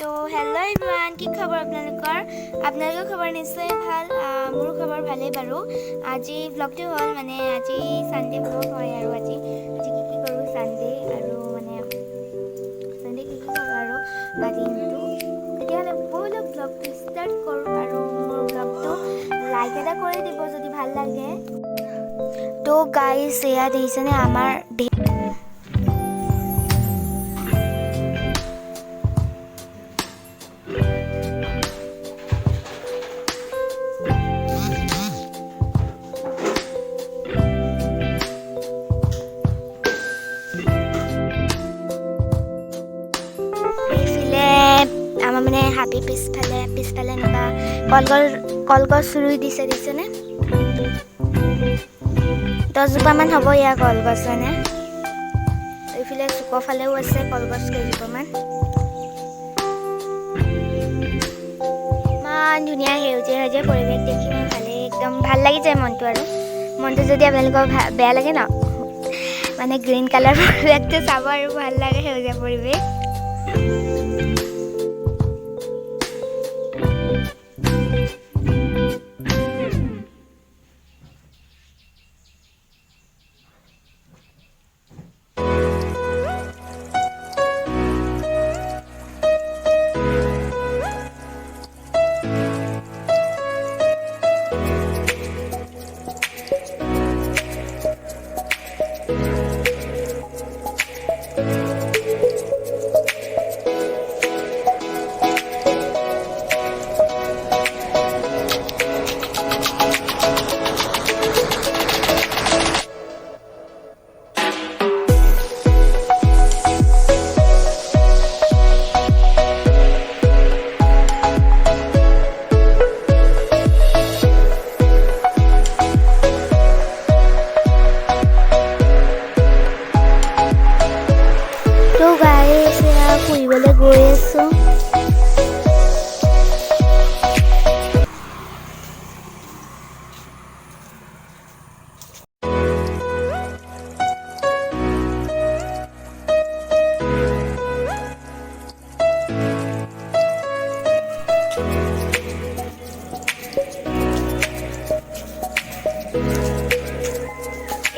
তো hello' everyone, কি খবৰ আপোনালোকৰ খবৰ নিশ্চয় ভাল। মোৰ খবৰ ভালেই বাৰু। আজি ভ্লগটো হ'ল আজি ছানডে ভ্লগ হয় আৰু আজি কি কৰোঁ ছানডে আৰু ছানডে কি কৰোঁ আৰু দিনটো। তেতিয়াহ'লে ব'লক ভ্লগটো ষ্টাৰ্ট কৰোঁ আৰু মোৰ ভ্লগটো লাইক এটা কৰি দিব যদি ভাল লাগে। তো গাইজ এয়া দেখিছেনে আমাৰ আমাৰ হাবি পিছফালে এনেকুৱা কলগছ ৰুই দিছেনে 10জোপামান হ'ব ইয়াৰ কলগছ এইফালে চুকৰ ফালেও আছে কলগছ কেইজোপামান। ইমান ধুনীয়া সেউজীয়া পৰিৱেশ দেখি মই একদম ভাল লাগি যায় মনটো যদি আপোনালোকৰ বেয়া লাগে ন গ্ৰীণ কালাৰ পৰিৱেশটো চাব আৰু ভাল লাগে সেউজীয়া পৰিৱেশ। ফুৰিবলৈ গৈ আছো।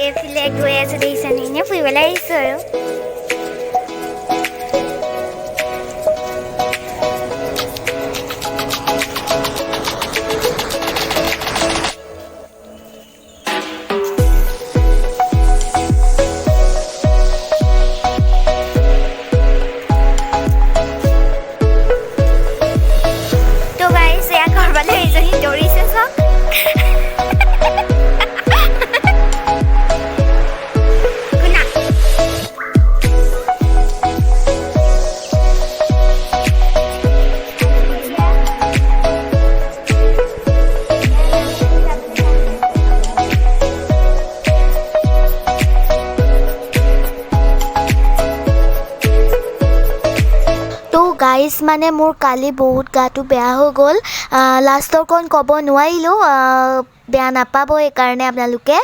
এইফালে গৈ আছো দেখিছানে, এনেই ফুৰিবলৈ আহিছো আৰু গাইজ মোৰ কালি বহুত গাটো বেয়া হৈ গ'ল। লাষ্টৰ ক'ব নোৱাৰিলোঁ, বেয়া নাপাব সেইকাৰণে আপোনালোকে।